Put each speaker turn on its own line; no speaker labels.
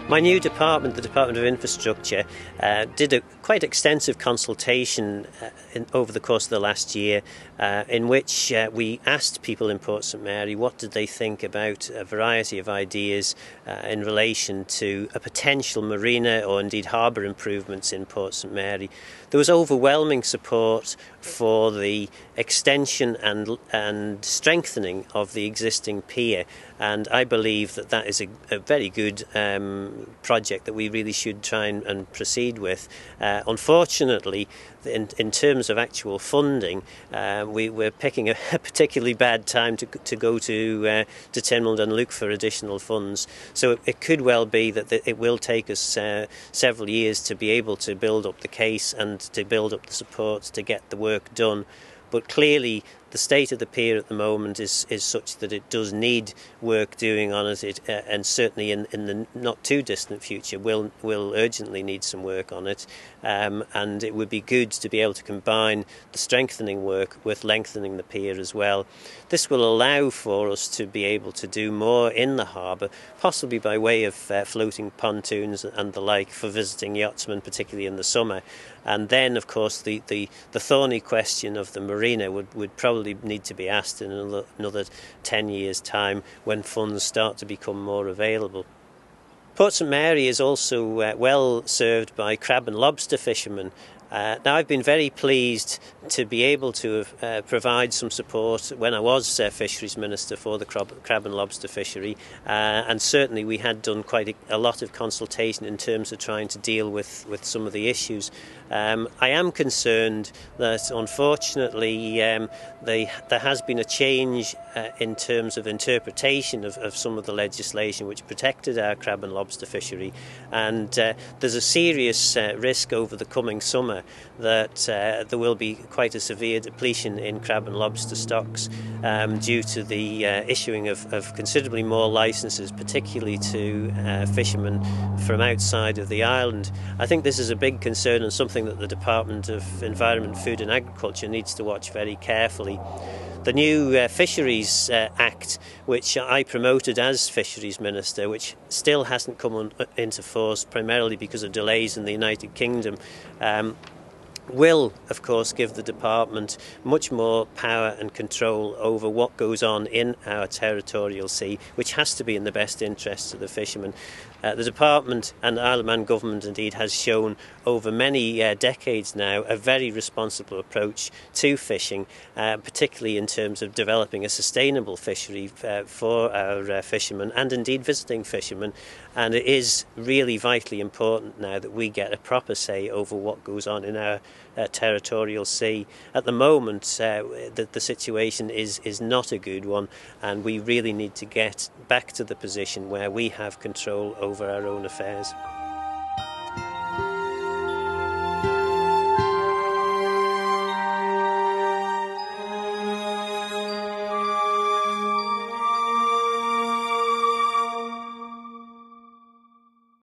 My new department, the Department of Infrastructure, did a quite extensive consultation over the course of the last year in which we asked people in Port St Mary what did they think about a variety of ideas in relation to a potential marina or indeed harbour improvements in Port St Mary. There was overwhelming support for the extension and strengthening of the existing pier, and I believe that that is a very good project that we really should try and proceed with. Unfortunately, in terms of actual funding, we're picking a particularly bad time to go to Tynwald and look for additional funds. So it could well be that it will take us several years to be able to build up the case and to build up the support to get the work done. But clearly the state of the pier at the moment is such that it does need work doing on it, and certainly in the not too distant future will urgently need some work on it, and it would be good to be able to combine the strengthening work with lengthening the pier as well. This will allow for us to be able to do more in the harbour, possibly by way of floating pontoons and the like for visiting yachtsmen, particularly in the summer. And then, of course, the thorny question of the marina would probably need to be asked in another 10 years' time when funds start to become more available. Port St Mary is also well served by crab and lobster fishermen. Now, I've been very pleased to be able to provide some support when I was Fisheries Minister for the crab and lobster fishery, and certainly we had done quite a lot of consultation in terms of trying to deal with some of the issues. I am concerned that unfortunately there has been a change in terms of interpretation of some of the legislation which protected our crab and lobster fishery, and there's a serious risk over the coming summer that there will be quite a severe depletion in crab and lobster stocks due to the issuing of considerably more licences, particularly to fishermen from outside of the island. I think this is a big concern and something that the Department of Environment, Food and Agriculture needs to watch very carefully. The new Fisheries Act, which I promoted as Fisheries Minister, which still hasn't come into force primarily because of delays in the United Kingdom, will, of course, give the department much more power and control over what goes on in our territorial sea, which has to be in the best interests of the fishermen. The department and the Isle of Man government indeed has shown over many decades now a very responsible approach to fishing, particularly in terms of developing a sustainable fishery for our fishermen and indeed visiting fishermen, and it is really vitally important now that we get a proper say over what goes on in our territorial sea. At the moment the situation is not a good one, and we really need to get back to the position where we have control over our own affairs.